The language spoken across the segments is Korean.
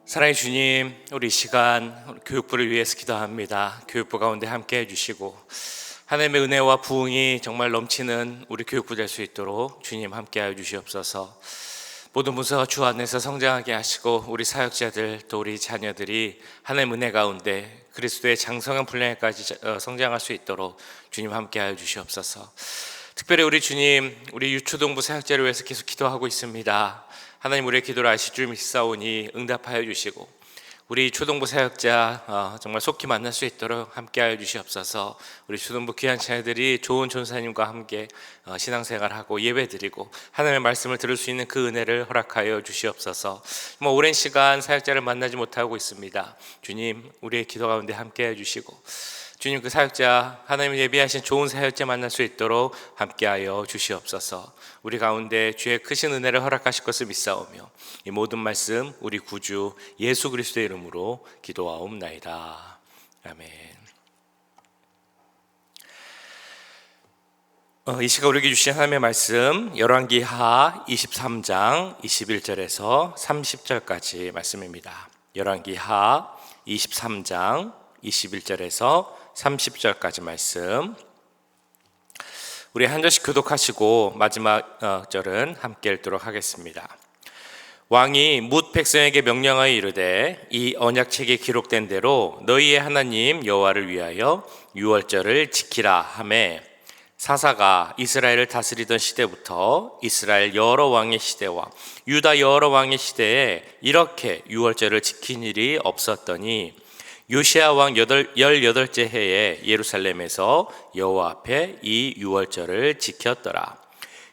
사랑의 주님, 우리 이 시간 우리 교육부를 위해서 기도합니다. 교육부 가운데 함께 해주시고 하나님의 은혜와 부흥이 정말 넘치는 우리 교육부 될 수 있도록 주님 함께하여 주시옵소서. 모든 문서가 주 안에서 성장하게 하시고 우리 사역자들 또 우리 자녀들이 하나님의 은혜 가운데 그리스도의 장성한 분량까지 성장할 수 있도록 주님 함께하여 주시옵소서. 특별히 우리 주님, 우리 유초동부 사역자를 위해서 계속 기도하고 있습니다. 하나님, 우리의 기도를 아실 줄 믿사오니 응답하여 주시고 우리 초동부 사역자 정말 속히 만날 수 있도록 함께하여 주시옵소서. 우리 초동부 귀한 자녀들이 좋은 전사님과 함께 신앙생활하고 예배드리고 하나님의 말씀을 들을 수 있는 그 은혜를 허락하여 주시옵소서. 오랜 시간 사역자를 만나지 못하고 있습니다. 주님, 우리의 기도 가운데 함께해 주시고 주님, 그 사역자 하나님을 예비하신 좋은 사역자 만날 수 있도록 함께하여 주시옵소서. 우리 가운데 주의 크신 은혜를 허락하실 것을 믿사오며 이 모든 말씀 우리 구주 예수 그리스도의 이름으로 기도하옵나이다. 아멘. 이 시간 우리에게 주신 하나님의 말씀 열왕기하 23장 21절에서 30절까지 말씀입니다. 열왕기하 23장 21절에서 30절까지 말씀, 우리 한 절씩 교독하시고 마지막 절은 함께 읽도록 하겠습니다. 왕이 뭇 백성에게 명령하여 이르되 이 언약책에 기록된 대로 너희의 하나님 여호와를 위하여 유월절을 지키라 하매, 사사가 이스라엘을 다스리던 시대부터 이스라엘 여러 왕의 시대와 유다 여러 왕의 시대에 이렇게 유월절을 지킨 일이 없었더니 요시야 왕 18째 해에 예루살렘에서 여호와 앞에 이 유월절을 지켰더라.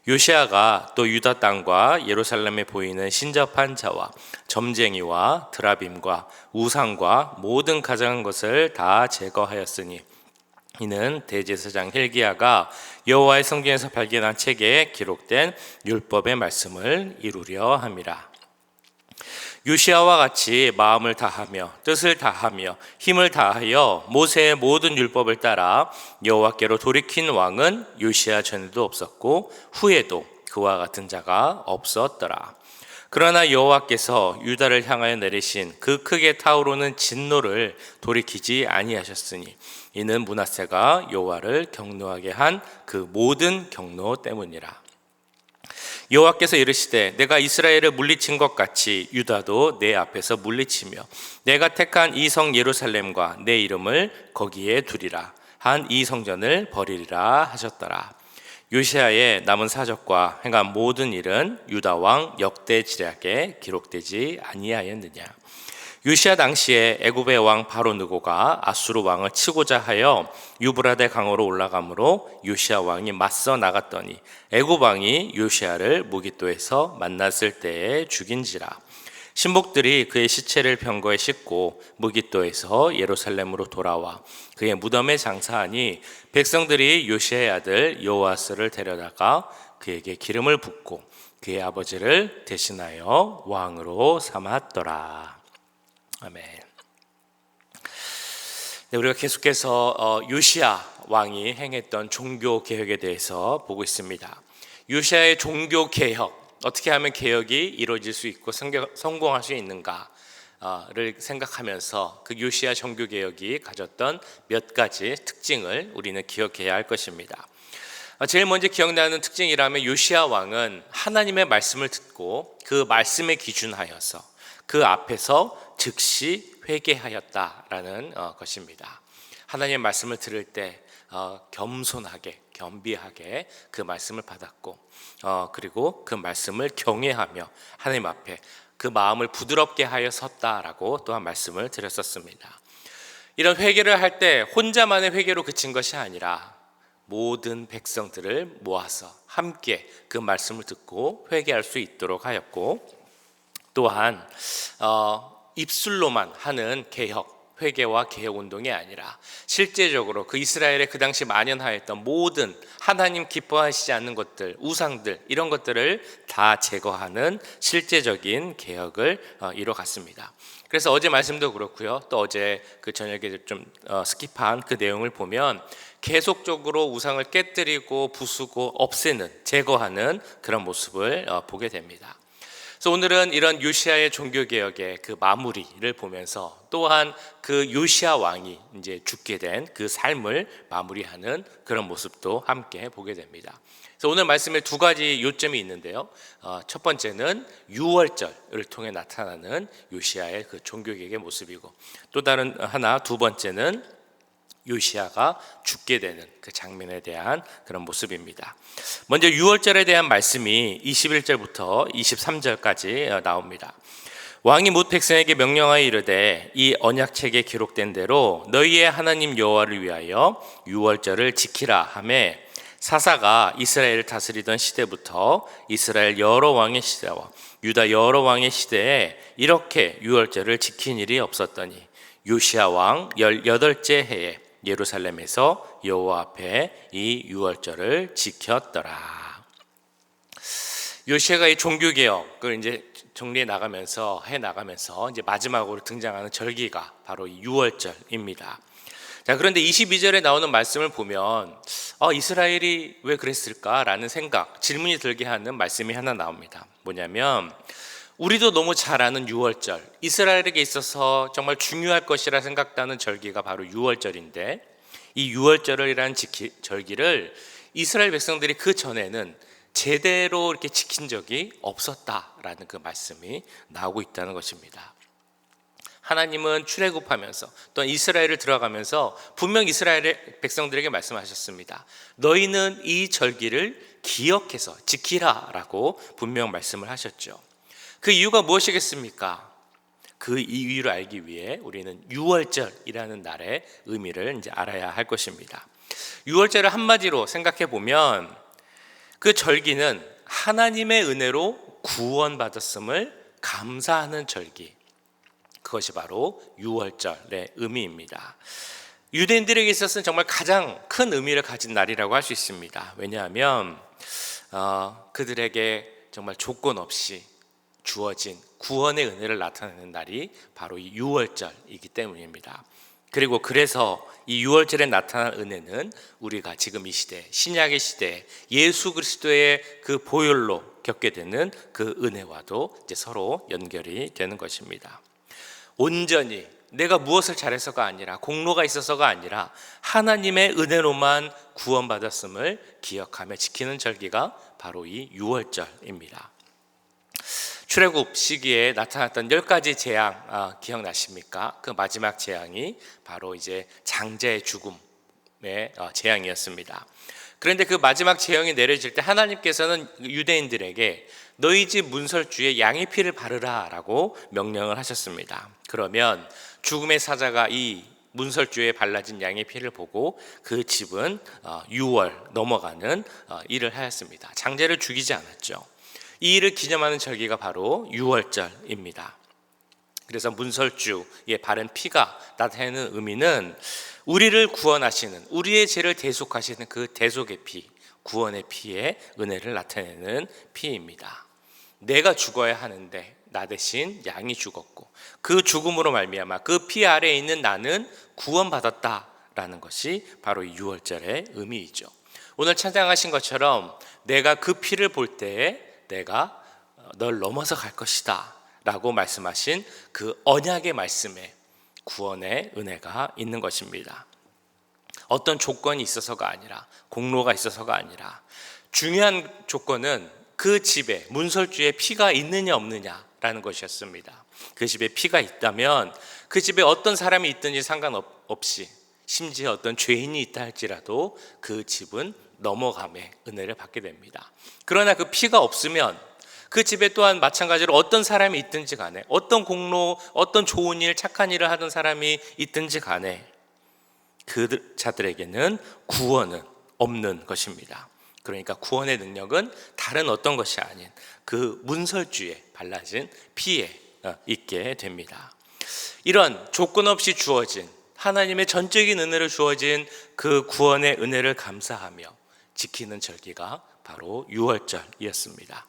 요시야가 또 유다 땅과 예루살렘에 보이는 신접한 자와 점쟁이와 드라빔과 우상과 모든 가장한 것을 다 제거하였으니 이는 대제사장 hil기야가 여호와의 성전에서 발견한 책에 기록된 율법의 말씀을 이루려 함이라. 요시야와 같이 마음을 다하며 뜻을 다하며 힘을 다하여 모세의 모든 율법을 따라 여호와께로 돌이킨 왕은 요시야 전에도 없었고 후에도 그와 같은 자가 없었더라. 그러나 여호와께서 유다를 향하여 내리신 그 크게 타오르는 진노를 돌이키지 아니하셨으니 이는 므낫세가 여호와를 경노하게 한 그 모든 경노 때문이라. 여호와께서 이르시되 내가 이스라엘을 물리친 것 같이 유다도 내 앞에서 물리치며 내가 택한 이 성 예루살렘과 내 이름을 거기에 두리라 한 이 성전을 버리리라 하셨더라. 요시야의 남은 사적과 행한 모든 일은 유다 왕 역대지략에 기록되지 아니하였느냐. 요시야 당시에 애굽의 왕 바로 느고가 아수르 왕을 치고자 하여 유브라데 강으로 올라가므로 요시야 왕이 맞서 나갔더니 애굽 왕이 요시야를 무깃도에서 만났을 때에 죽인지라. 신복들이 그의 시체를 병거에 싣고 무깃도에서 예루살렘으로 돌아와 그의 무덤에 장사하니 백성들이 요시야의 아들 여호아스를 데려다가 그에게 기름을 붓고 그의 아버지를 대신하여 왕으로 삼았더라. 아멘. 네, 우리가 계속해서 요시야 왕이 행했던 종교 개혁에 대해서 보고 있습니다. 요시야의 종교 개혁, 어떻게 하면 개혁이 이루어질 수 있고 성공할 수 있는가를 생각하면서 그 요시야 종교 개혁이 가졌던 몇 가지 특징을 우리는 기억해야 할 것입니다. 제일 먼저 기억나는 특징이라면 요시야 왕은 하나님의 말씀을 듣고 그 말씀에 기준하여서 그 앞에서 즉시 회개하였다라는 것입니다. 하나님의 말씀을 들을 때 겸손하게 겸비하게 그 말씀을 받았고 그리고 그 말씀을 경외하며 하나님 앞에 그 마음을 부드럽게 하여 섰다라고 또한 말씀을 드렸었습니다. 이런 회개를 할 때 혼자만의 회개로 그친 것이 아니라 모든 백성들을 모아서 함께 그 말씀을 듣고 회개할 수 있도록 하였고, 또한 입술로만 하는 개혁, 회개와 개혁 운동이 아니라 실제적으로 그 이스라엘에 그 당시 만연하였던 모든 하나님 기뻐하시지 않는 것들, 우상들, 이런 것들을 다 제거하는 실제적인 개혁을 이뤄갔습니다. 그래서 어제 말씀도 그렇고요, 또 어제 그 저녁에 좀 스킵한 그 내용을 보면 계속적으로 우상을 깨뜨리고 부수고 없애는, 제거하는 그런 모습을 보게 됩니다. 그래서 오늘은 이런 요시아의 종교개혁의 그 마무리를 보면서 또한 그 요시아 왕이 이제 죽게 된 그 삶을 마무리하는 그런 모습도 함께 보게 됩니다. 그래서 오늘 말씀에 두 가지 요점이 있는데요. 첫 번째는 유월절을 통해 나타나는 요시아의 그 종교개혁의 모습이고, 또 다른 하나 두 번째는 요시아가 죽게 되는 그 장면에 대한 그런 모습입니다. 먼저 유월절에 대한 말씀이 21절부터 23절까지 나옵니다. 왕이 뭇 백성에게 명령하여 이르되 이 언약책에 기록된 대로 너희의 하나님 여호와를 위하여 유월절을 지키라 하매, 사사가 이스라엘을 다스리던 시대부터 이스라엘 여러 왕의 시대와 유다 여러 왕의 시대에 이렇게 유월절을 지킨 일이 없었더니 요시아 왕 18째 해에 예루살렘에서 여호와 앞에 이 유월절을 지켰더라. 요시아가 이 종교개혁을 이제 정리해 나가면서 이제 마지막으로 등장하는 절기가 바로 이 유월절입니다. 자, 그런데 22절에 나오는 말씀을 보면 이스라엘이 왜 그랬을까라는 질문이 들게 하는 말씀이 하나 나옵니다. 뭐냐면, 우리도 너무 잘 아는 유월절, 이스라엘에게 있어서 정말 중요할 것이라 생각하는 절기가 바로 유월절인데, 이 유월절이라는 절기를 이스라엘 백성들이 그 전에는 제대로 이렇게 지킨 적이 없었다라는 그 말씀이 나오고 있다는 것입니다. 하나님은 출애굽하면서 또 이스라엘을 들어가면서 분명 이스라엘 백성들에게 말씀하셨습니다. 너희는 이 절기를 기억해서 지키라라고 분명 말씀을 하셨죠. 그 이유가 무엇이겠습니까? 그 이유를 알기 위해 우리는 유월절이라는 날의 의미를 이제 알아야 할 것입니다. 유월절을 한마디로 생각해 보면 그 절기는 하나님의 은혜로 구원받았음을 감사하는 절기, 그것이 바로 유월절의 의미입니다. 유대인들에게 있어서는 정말 가장 큰 의미를 가진 날이라고 할 수 있습니다. 왜냐하면 그들에게 정말 조건 없이 주어진 구원의 은혜를 나타내는 날이 바로 이 유월절이기 때문입니다. 그리고 그래서 이 유월절에 나타난 은혜는 우리가 지금 이 시대, 신약의 시대에 예수 그리스도의 그 보혈로 겪게 되는 그 은혜와도 이제 서로 연결이 되는 것입니다. 온전히 내가 무엇을 잘해서가 아니라, 공로가 있어서가 아니라 하나님의 은혜로만 구원받았음을 기억하며 지키는 절기가 바로 이 유월절입니다. 출애굽 시기에 나타났던 10가지 재앙 기억나십니까? 그 마지막 재앙이 바로 이제 장자의 죽음의 재앙이었습니다. 그런데 그 마지막 재앙이 내려질 때 하나님께서는 유대인들에게 너희 집 문설주에 양의 피를 바르라 라고 명령을 하셨습니다. 그러면 죽음의 사자가 이 문설주에 발라진 양의 피를 보고 그 집은 유월 넘어가는 일을 하였습니다. 장자를 죽이지 않았죠. 이 일을 기념하는 절기가 바로 유월절입니다. 그래서 문설주에 바른 피가 나타내는 의미는 우리를 구원하시는, 우리의 죄를 대속하시는 그 대속의 피, 구원의 피의 은혜를 나타내는 피입니다. 내가 죽어야 하는데 나 대신 양이 죽었고 그 죽음으로 말미암아 그 피 아래에 있는 나는 구원받았다라는 것이 바로 이 유월절의 의미이죠. 오늘 찬양하신 것처럼 내가 그 피를 볼 때에 내가 널 넘어서 갈 것이다 라고 말씀하신 그 언약의 말씀에 구원의 은혜가 있는 것입니다. 어떤 조건이 있어서가 아니라, 공로가 있어서가 아니라, 중요한 조건은 그 집에 문설주에 피가 있느냐 없느냐라는 것이었습니다. 그 집에 피가 있다면 그 집에 어떤 사람이 있든지 상관없이, 심지어 어떤 죄인이 있다 할지라도 그 집은 넘어감의 은혜를 받게 됩니다. 그러나 그 피가 없으면 그 집에 또한 마찬가지로 어떤 사람이 있든지 간에, 어떤 공로, 어떤 좋은 일, 착한 일을 하던 사람이 있든지 간에 그 자들에게는 구원은 없는 것입니다. 그러니까 구원의 능력은 다른 어떤 것이 아닌 그 문설주에 발라진 피에 있게 됩니다. 이런 조건 없이 주어진 하나님의 전적인 은혜로 주어진 그 구원의 은혜를 감사하며 지키는 절기가 바로 유월절이었습니다.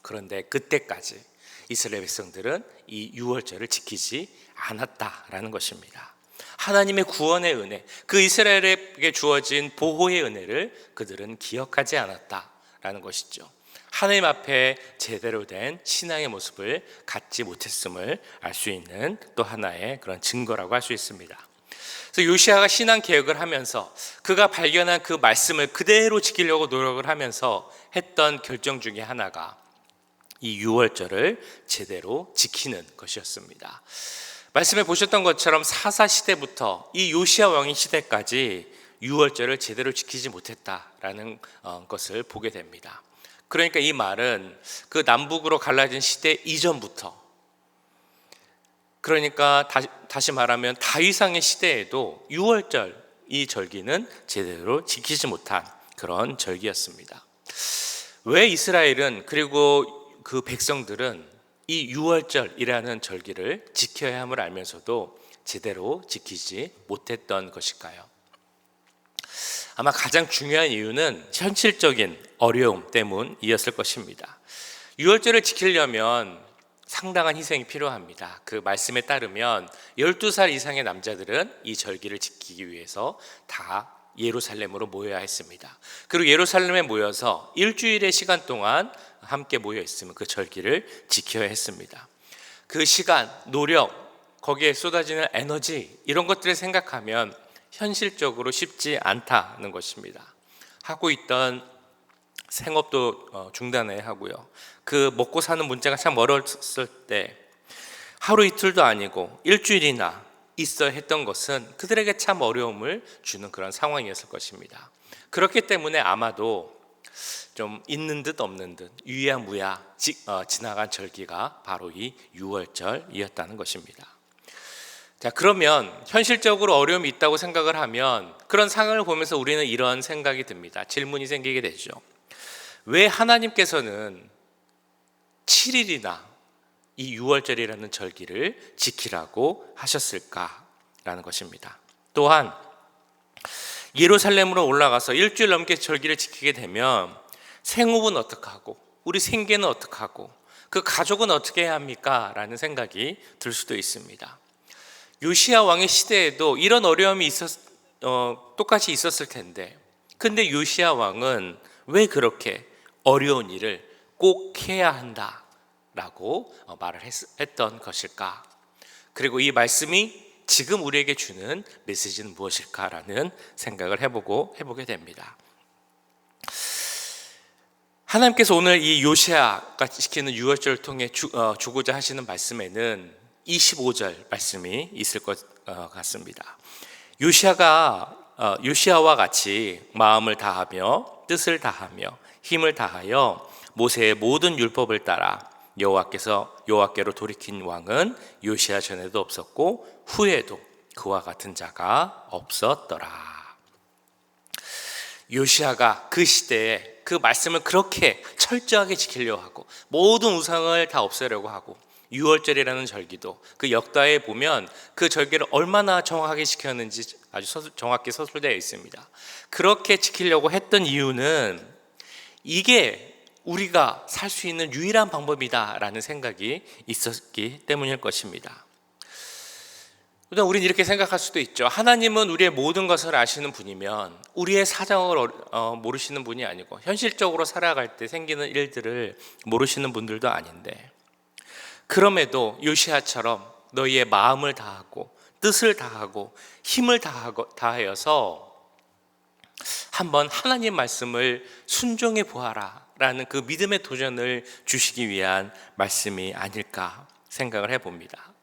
그런데 그때까지 이스라엘 백성들은 이 유월절을 지키지 않았다라는 것입니다. 하나님의 구원의 은혜, 그 이스라엘에게 주어진 보호의 은혜를 그들은 기억하지 않았다라는 것이죠. 하나님 앞에 제대로 된 신앙의 모습을 갖지 못했음을 알 수 있는 또 하나의 그런 증거라고 할 수 있습니다. 그래서 요시아가 신앙 개혁을 하면서 그가 발견한 그 말씀을 그대로 지키려고 노력을 하면서 했던 결정 중에 하나가 이 유월절을 제대로 지키는 것이었습니다. 말씀해 보셨던 것처럼 사사 시대부터 이 요시아 왕의 시대까지 유월절을 제대로 지키지 못했다라는 것을 보게 됩니다. 그러니까 이 말은 그 남북으로 갈라진 시대 이전부터, 그러니까 다시 말하면 다윗왕의 시대에도 유월절 이 절기는 제대로 지키지 못한 그런 절기였습니다. 왜 이스라엘은, 그리고 그 백성들은 이 유월절이라는 절기를 지켜야 함을 알면서도 제대로 지키지 못했던 것일까요? 아마 가장 중요한 이유는 현실적인 어려움 때문이었을 것입니다. 유월절을 지키려면 상당한 희생이 필요합니다. 그 말씀에 따르면 12살 이상의 남자들은 이 절기를 지키기 위해서 다 예루살렘으로 모여야 했습니다. 그리고 예루살렘에 모여서 일주일의 시간 동안 함께 모여 있으면 그 절기를 지켜야 했습니다. 그 시간, 노력, 거기에 쏟아지는 에너지, 이런 것들을 생각하면 현실적으로 쉽지 않다는 것입니다. 하고 있던 생업도 중단해야 하고요. 그 먹고 사는 문제가 참 어려웠을 때 하루 이틀도 아니고 일주일이나 있어야 했던 것은 그들에게 참 어려움을 주는 그런 상황이었을 것입니다. 그렇기 때문에 아마도 좀 있는 듯 없는 듯 유야무야 지나간 절기가 바로 이 유월절이었다는 것입니다. 자, 그러면 현실적으로 어려움이 있다고 생각을 하면 그런 상황을 보면서 우리는 이런 생각이 듭니다. 질문이 생기게 되죠. 왜 하나님께서는 7일이나 이 유월절이라는 절기를 지키라고 하셨을까라는 것입니다. 또한 예루살렘으로 올라가서 일주일 넘게 절기를 지키게 되면 생업은 어떻게 하고 우리 생계는 어떻게 하고 그 가족은 어떻게 해야 합니까? 라는 생각이 들 수도 있습니다. 요시야 왕의 시대에도 이런 어려움이 똑같이 있었을 텐데, 근데 요시야 왕은 왜 그렇게 어려운 일을 꼭 해야 한다라고 말을 했던 것일까? 그리고 이 말씀이 지금 우리에게 주는 메시지는 무엇일까라는 생각을 해보게 됩니다. 하나님께서 오늘 이 요시아가 지키는 유월절을 통해 주고자 하시는 말씀에는 25절 말씀이 있을 것 같습니다. 요시아와 같이 마음을 다하며 뜻을 다하며 힘을 다하여 모세의 모든 율법을 따라 여호와께로 돌이킨 왕은 요시아 전에도 없었고 후에도 그와 같은 자가 없었더라. 요시아가 그 시대에 그 말씀을 그렇게 철저하게 지키려고 하고 모든 우상을 다 없애려고 하고 유월절이라는 절기도 그 역다에 보면 그 절기를 얼마나 정확하게 지켰는지 아주 정확히 서술되어 있습니다. 그렇게 지키려고 했던 이유는 이게 우리가 살 수 있는 유일한 방법이다라는 생각이 있었기 때문일 것입니다. 우리는 이렇게 생각할 수도 있죠. 하나님은 우리의 모든 것을 아시는 분이면 우리의 사정을 모르시는 분이 아니고 현실적으로 살아갈 때 생기는 일들을 모르시는 분들도 아닌데, 그럼에도 요시아처럼 너희의 마음을 다하고 뜻을 다하고 힘을 다하여서 한번 하나님 말씀을 순종해 보아라 라는 그 믿음의 도전을 주시기 위한 말씀이 아닐까 생각을 해봅니다.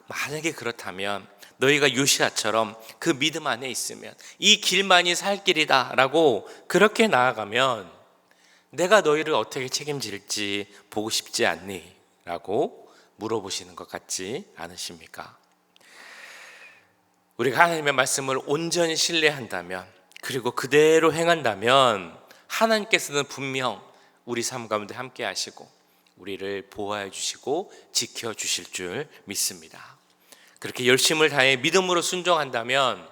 만약에 그렇다면 너희가 요시아처럼 그 믿음 안에 있으면 이 길만이 살 길이다 라고 그렇게 나아가면 내가 너희를 어떻게 책임질지 보고 싶지 않니? 라고 물어보시는 것 같지 않으십니까? 우리가 하나님의 말씀을 온전히 신뢰한다면, 그리고 그대로 행한다면 하나님께서는 분명 우리 삶 가운데 함께 하시고 우리를 보호해 주시고 지켜 주실 줄 믿습니다. 그렇게 열심을 다해 믿음으로 순종한다면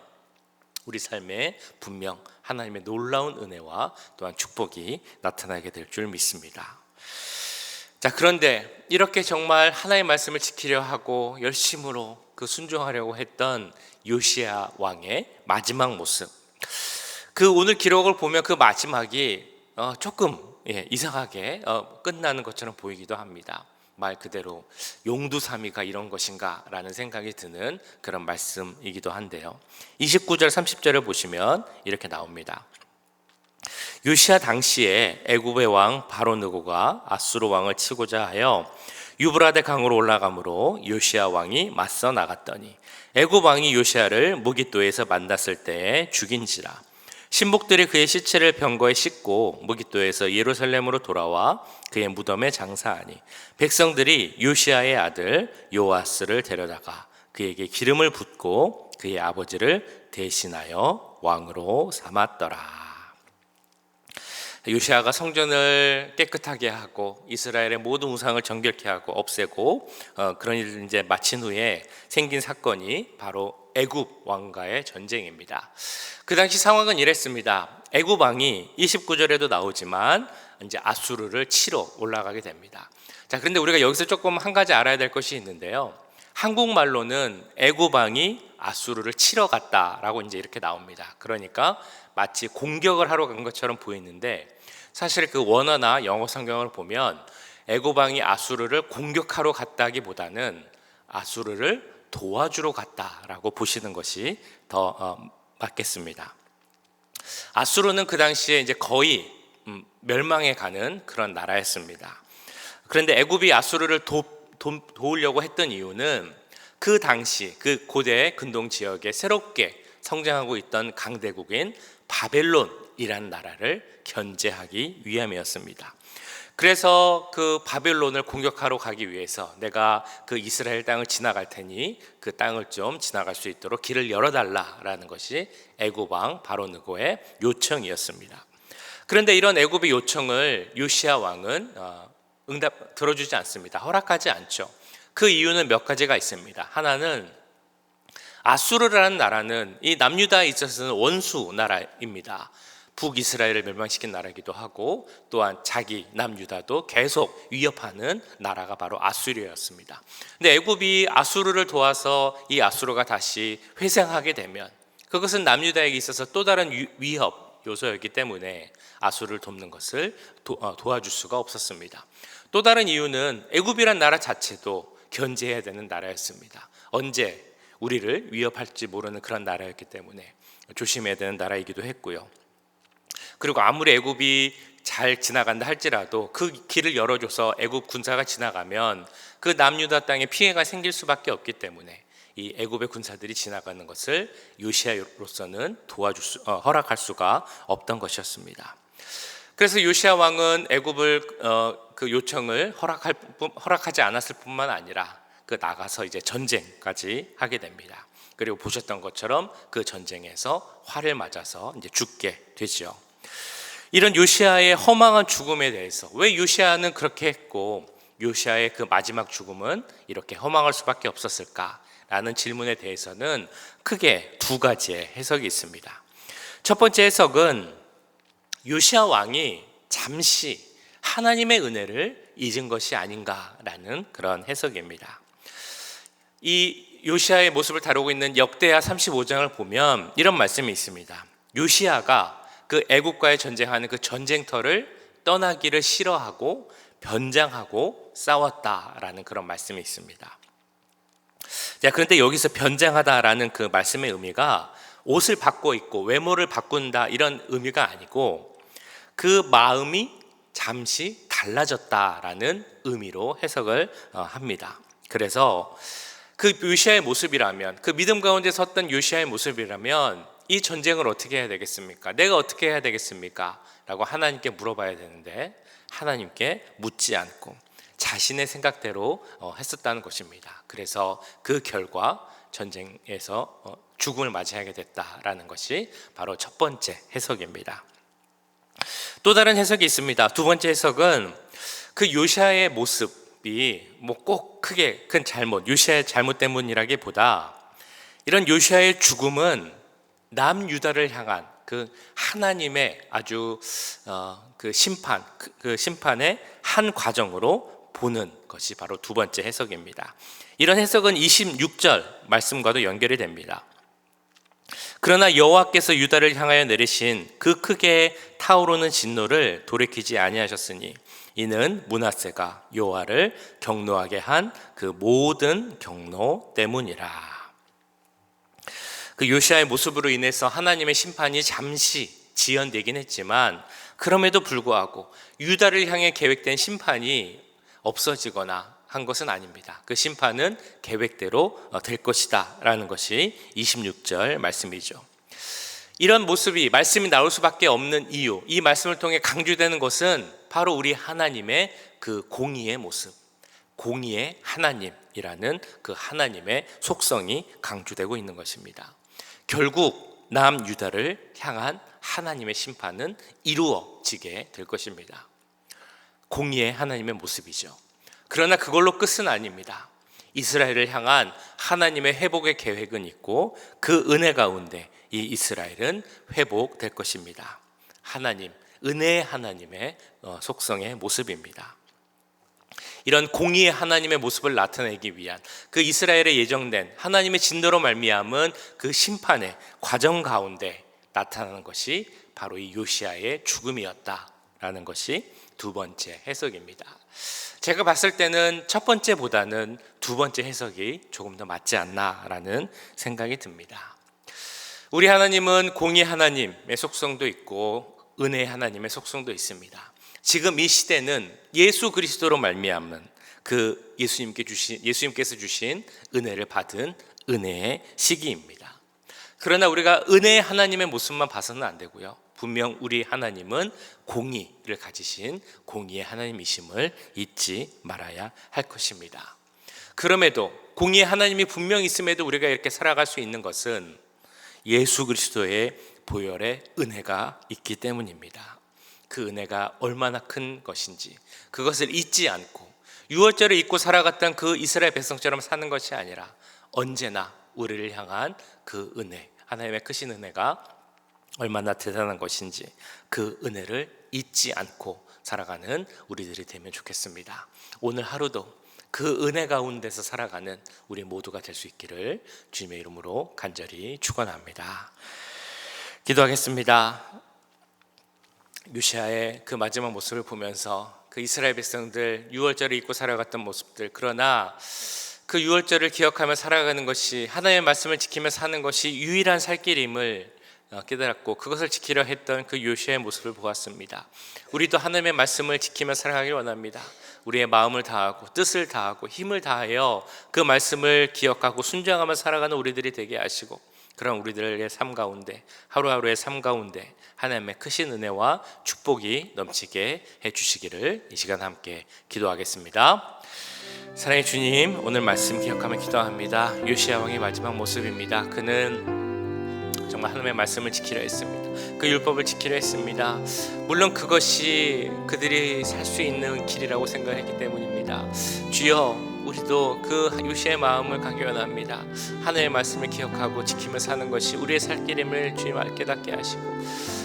우리 삶에 분명 하나님의 놀라운 은혜와 또한 축복이 나타나게 될 줄 믿습니다. 자, 그런데 이렇게 정말 하나님의 말씀을 지키려 하고 열심으로 그 순종하려고 했던 요시야 왕의 마지막 모습, 그 오늘 기록을 보면 그 마지막이 조금 이상하게 끝나는 것처럼 보이기도 합니다. 말 그대로 용두사미가 이런 것인가 라는 생각이 드는 그런 말씀이기도 한데요. 29절 30절을 보시면 이렇게 나옵니다. 요시야 당시에 애굽의 왕 바로느고가 아수르 왕을 치고자 하여 유브라데 강으로 올라가므로 요시야 왕이 맞서 나갔더니 애굽 왕이 요시야를 무깃도에서 만났을 때에 죽인지라. 신복들이 그의 시체를 병거에 싣고 무깃도에서 예루살렘으로 돌아와 그의 무덤에 장사하니 백성들이 요시야의 아들 요아스를 데려다가 그에게 기름을 붓고 그의 아버지를 대신하여 왕으로 삼았더라. 요시야가 성전을 깨끗하게 하고 이스라엘의 모든 우상을 정결케 하고 없애고 그런 일을 이제 마친 후에 생긴 사건이 바로 애굽 왕과의 전쟁입니다. 그 당시 상황은 이랬습니다. 애굽 왕이 29절에도 나오지만 이제 아수르를 치러 올라가게 됩니다. 자, 그런데 우리가 여기서 조금 한 가지 알아야 될 것이 있는데요. 한국말로는 애굽 왕이 아수르를 치러 갔다라고 이제 이렇게 나옵니다. 그러니까 마치 공격을 하러 간 것처럼 보이는데 사실 그 원어나 영어 성경을 보면 애굽 왕이 아수르를 공격하러 갔다기보다는 아수르를 도와주러 갔다라고 보시는 것이 더 맞겠습니다. 아수르는 그 당시에 이제 거의 멸망해 가는 그런 나라였습니다. 그런데 애굽이 아수르를 도우려고 했던 이유는 그 당시 그 고대 근동 지역에 새롭게 성장하고 있던 강대국인 바벨론이라는 나라를 견제하기 위함이었습니다. 그래서 그 바벨론을 공격하러 가기 위해서 내가 그 이스라엘 땅을 지나갈 테니 그 땅을 좀 지나갈 수 있도록 길을 열어달라라는 것이 애굽 왕 바로느고의 요청이었습니다. 그런데 이런 애굽의 요청을 요시야 왕은 들어주지 않습니다. 허락하지 않죠. 그 이유는 몇 가지가 있습니다. 하나는 아수르라는 나라는 이 남유다에 있어서는 원수 나라입니다. 북이스라엘을 멸망시킨 나라이기도 하고 또한 자기 남유다도 계속 위협하는 나라가 바로 아수르였습니다. 근데 애굽이 아수르를 도와서 이 아수르가 다시 회생하게 되면 그것은 남유다에게 있어서 또 다른 위협 요소였기 때문에 아수르를 돕는 것을 도와줄 수가 없었습니다. 또 다른 이유는 애굽이란 나라 자체도 견제해야 되는 나라였습니다. 언제 우리를 위협할지 모르는 그런 나라였기 때문에 조심해야 되는 나라이기도 했고요. 그리고 아무리 애굽이 잘 지나간다 할지라도 그 길을 열어줘서 애굽 군사가 지나가면 그 남유다 땅에 피해가 생길 수밖에 없기 때문에 이 애굽의 군사들이 지나가는 것을 요시야로서는 허락할 수가 없던 것이었습니다. 그래서 요시야 왕은 애굽을 그 요청을 허락하지 않았을 뿐만 아니라 그 나가서 이제 전쟁까지 하게 됩니다. 그리고 보셨던 것처럼 그 전쟁에서 활을 맞아서 이제 죽게 되죠. 이런 요시야의 허망한 죽음에 대해서 왜 요시야는 그렇게 했고 요시야의 그 마지막 죽음은 이렇게 허망할 수밖에 없었을까라는 질문에 대해서는 크게 두 가지의 해석이 있습니다. 첫 번째 해석은 요시야 왕이 잠시 하나님의 은혜를 잊은 것이 아닌가라는 그런 해석입니다. 이 요시야의 모습을 다루고 있는 역대하 35장을 보면 이런 말씀이 있습니다. 요시야가 그 애국과의 전쟁하는 그 전쟁터를 떠나기를 싫어하고 변장하고 싸웠다라는 그런 말씀이 있습니다. 자, 그런데 여기서 변장하다라는 그 말씀의 의미가 옷을 바꿔 입고 외모를 바꾼다 이런 의미가 아니고 그 마음이 잠시 달라졌다라는 의미로 해석을 합니다. 그래서 그 요시야의 모습이라면 그 믿음 가운데 섰던 요시야의 모습이라면 이 전쟁을 어떻게 해야 되겠습니까? 내가 어떻게 해야 되겠습니까? 라고 하나님께 물어봐야 되는데 하나님께 묻지 않고 자신의 생각대로 했었다는 것입니다. 그래서 그 결과 전쟁에서 죽음을 맞이하게 됐다라는 것이 바로 첫 번째 해석입니다. 또 다른 해석이 있습니다. 두 번째 해석은 그 요시야의 모습이 뭐 꼭 크게 큰 잘못, 요시야의 잘못 때문이라기보다 이런 요시야의 죽음은 남유다를 향한 그 하나님의 아주 그 심판의 한 과정으로 보는 것이 바로 두 번째 해석입니다. 이런 해석은 26절 말씀과도 연결이 됩니다. 그러나 여호와께서 유다를 향하여 내리신 그 크게 타오르는 진노를 돌이키지 아니하셨으니 이는 므낫세가 여호와를 경노하게 한 그 모든 경노 때문이라. 그 요시아의 모습으로 인해서 하나님의 심판이 잠시 지연되긴 했지만 그럼에도 불구하고 유다를 향해 계획된 심판이 없어지거나 한 것은 아닙니다. 그 심판은 계획대로 될 것이다 라는 것이 26절 말씀이죠. 이런 모습이 말씀이 나올 수밖에 없는 이유, 이 말씀을 통해 강조되는 것은 바로 우리 하나님의 그 공의의 모습, 공의의 하나님이라는 그 하나님의 속성이 강조되고 있는 것입니다. 결국 남유다를 향한 하나님의 심판은 이루어지게 될 것입니다. 공의의 하나님의 모습이죠. 그러나 그걸로 끝은 아닙니다. 이스라엘을 향한 하나님의 회복의 계획은 있고 그 은혜 가운데 이 이스라엘은 회복될 것입니다. 하나님, 은혜의 하나님의 속성의 모습입니다. 이런 공의의 하나님의 모습을 나타내기 위한 그 이스라엘에 예정된 하나님의 진노로 말미암은 그 심판의 과정 가운데 나타나는 것이 바로 이 요시아의 죽음이었다라는 것이 두 번째 해석입니다. 제가 봤을 때는 첫 번째보다는 두 번째 해석이 조금 더 맞지 않나라는 생각이 듭니다. 우리 하나님은 공의 하나님의 속성도 있고 은혜의 하나님의 속성도 있습니다. 지금 이 시대는 예수 그리스도로 말미암은 그 예수님께서 주신 은혜를 받은 은혜의 시기입니다. 그러나 우리가 은혜의 하나님의 모습만 봐서는 안 되고요. 분명 우리 하나님은 공의를 가지신 공의의 하나님이심을 잊지 말아야 할 것입니다. 그럼에도 공의의 하나님이 분명 있음에도 우리가 이렇게 살아갈 수 있는 것은 예수 그리스도의 보혈의 은혜가 있기 때문입니다. 그 은혜가 얼마나 큰 것인지 그것을 잊지 않고 유월절을 잊고 살아갔던 그 이스라엘 백성처럼 사는 것이 아니라 언제나 우리를 향한 그 은혜, 하나님의 크신 은혜가 얼마나 대단한 것인지 그 은혜를 잊지 않고 살아가는 우리들이 되면 좋겠습니다. 오늘 하루도 그 은혜 가운데서 살아가는 우리 모두가 될 수 있기를 주님의 이름으로 간절히 축원합니다. 기도하겠습니다. 요시아의 그 마지막 모습을 보면서 그 이스라엘 백성들 유월절을 잊고 살아갔던 모습들, 그러나 그 유월절을 기억하며 살아가는 것이 하나님의 말씀을 지키며 사는 것이 유일한 살 길임을 깨달았고 그것을 지키려 했던 그 요시아의 모습을 보았습니다. 우리도 하나님의 말씀을 지키며 살아가길 원합니다. 우리의 마음을 다하고 뜻을 다하고 힘을 다하여 그 말씀을 기억하고 순종하며 살아가는 우리들이 되게 하시고 그런 우리들의 삶 가운데 하루하루의 삶 가운데 하나님의 크신 은혜와 축복이 넘치게 해주시기를 이 시간 함께 기도하겠습니다. 사랑의 주님, 오늘 말씀 기억하며 기도합니다. 요시아 왕의 마지막 모습입니다. 그는 정말 하나님의 말씀을 지키려 했습니다. 그 율법을 지키려 했습니다. 물론 그것이 그들이 살 수 있는 길이라고 생각했기 때문입니다. 주여, 우리도 그 요시아의 마음을 갖기 원합니다. 하나님의 말씀을 기억하고 지키며 사는 것이 우리의 살 길임을 주님 깨닫게 하시고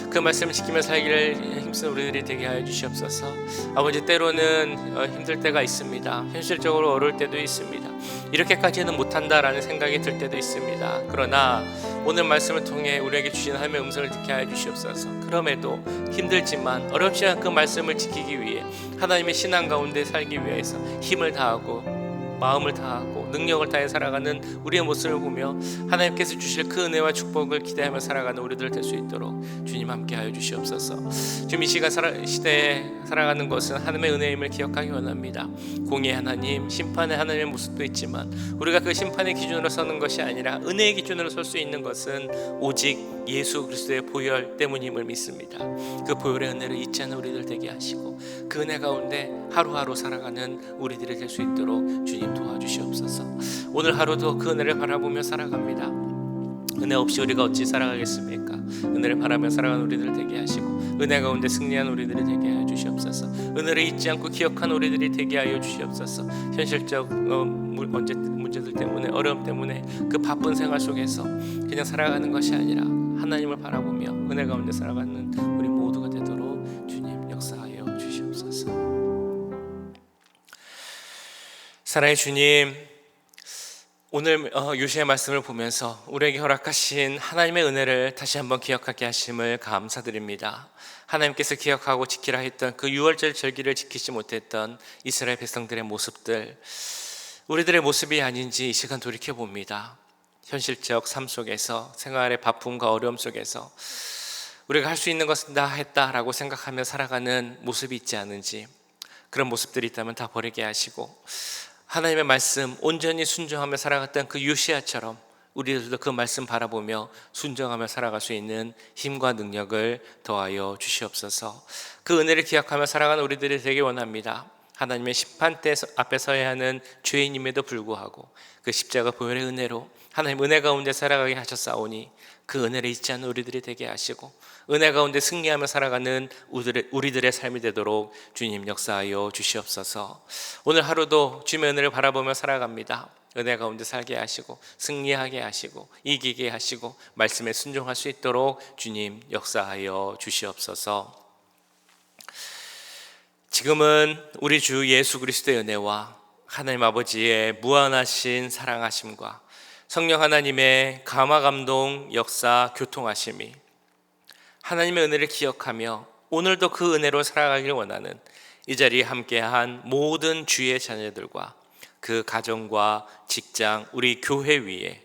그 말씀을 지키며 살기를 힘쓰는 우리들이 되게 하여 주시옵소서. 아버지, 때로는 힘들 때가 있습니다. 현실적으로 어려울 때도 있습니다. 이렇게까지는 못한다라는 생각이 들 때도 있습니다. 그러나 오늘 말씀을 통해 우리에게 주신 하나님의 음성을 듣게 하여 주시옵소서. 그럼에도 힘들지만 어렵지만 그 말씀을 지키기 위해 하나님의 신앙 가운데 살기 위해서 힘을 다하고 마음을 다하고 능력을 다해 살아가는 우리의 모습을 보며 하나님께서 주실 그 은혜와 축복을 기대하며 살아가는 우리들 될 수 있도록 주님 함께하여 주시옵소서. 지금 이 시간 시대에 살아가는 것은 하나님의 은혜임을 기억하기 원합니다. 공의의 하나님, 심판의 하나님의 모습도 있지만 우리가 그 심판의 기준으로 서는 것이 아니라 은혜의 기준으로 설 수 있는 것은 오직 예수 그리스도의 보혈 때문임을 믿습니다. 그 보혈의 은혜를 잊지 않는 우리들 되게 하시고 그 은혜 가운데 하루하루 살아가는 우리들이 될 수 있도록 주님 도와주시옵소서. 오늘 하루도 그 은혜를 바라보며 살아갑니다. 은혜 없이 우리가 어찌 살아가겠습니까? 은혜를 바라며 살아가는 우리들 되게 하시고 은혜 가운데 승리한 우리들이 되게 하여 주시옵소서. 은혜를 잊지 않고 기억한 우리들이 되게 하여 주시옵소서. 현실적 문제들 때문에 어려움 때문에 그 바쁜 생활 속에서 그냥 살아가는 것이 아니라 하나님을 바라보며 은혜 가운데 살아가는 우리 모두가 되도록 주님 역사하여 주시옵소서. 사랑의 주님, 오늘 요시의 말씀을 보면서 우리에게 허락하신 하나님의 은혜를 다시 한번 기억하게 하심을 감사드립니다. 하나님께서 기억하고 지키라 했던 그 유월절 절기를 지키지 못했던 이스라엘 백성들의 모습들, 우리들의 모습이 아닌지 이 시간 돌이켜봅니다. 현실적 삶 속에서, 생활의 바쁨과 어려움 속에서 우리가 할 수 있는 것은 다 했다라고 생각하며 살아가는 모습이 있지 않은지, 그런 모습들이 있다면 다 버리게 하시고 하나님의 말씀 온전히 순종하며 살아갔던 그 요시야처럼 우리들도 그 말씀 바라보며 순종하며 살아갈 수 있는 힘과 능력을 더하여 주시옵소서. 그 은혜를 기억하며 살아가는 우리들이 되게 원합니다. 하나님의 심판대 앞에 서야 하는 죄인임에도 불구하고 그 십자가 보혈의 은혜로 하나님 은혜 가운데 살아가게 하셨사오니 그 은혜를 잊지 않는 우리들이 되게 하시고 은혜 가운데 승리하며 살아가는 우리들의 삶이 되도록 주님 역사하여 주시옵소서. 오늘 하루도 주님의 은혜를 바라보며 살아갑니다. 은혜 가운데 살게 하시고 승리하게 하시고 이기게 하시고 말씀에 순종할 수 있도록 주님 역사하여 주시옵소서. 지금은 우리 주 예수 그리스도의 은혜와 하나님 아버지의 무한하신 사랑하심과 성령 하나님의 감화 감동 역사 교통하심이 하나님의 은혜를 기억하며 오늘도 그 은혜로 살아가기를 원하는 이 자리에 함께한 모든 주의 자녀들과 그 가정과 직장, 우리 교회 위에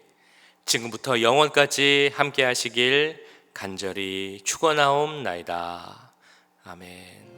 지금부터 영원까지 함께 하시길 간절히 축원하옵나이다. 아멘.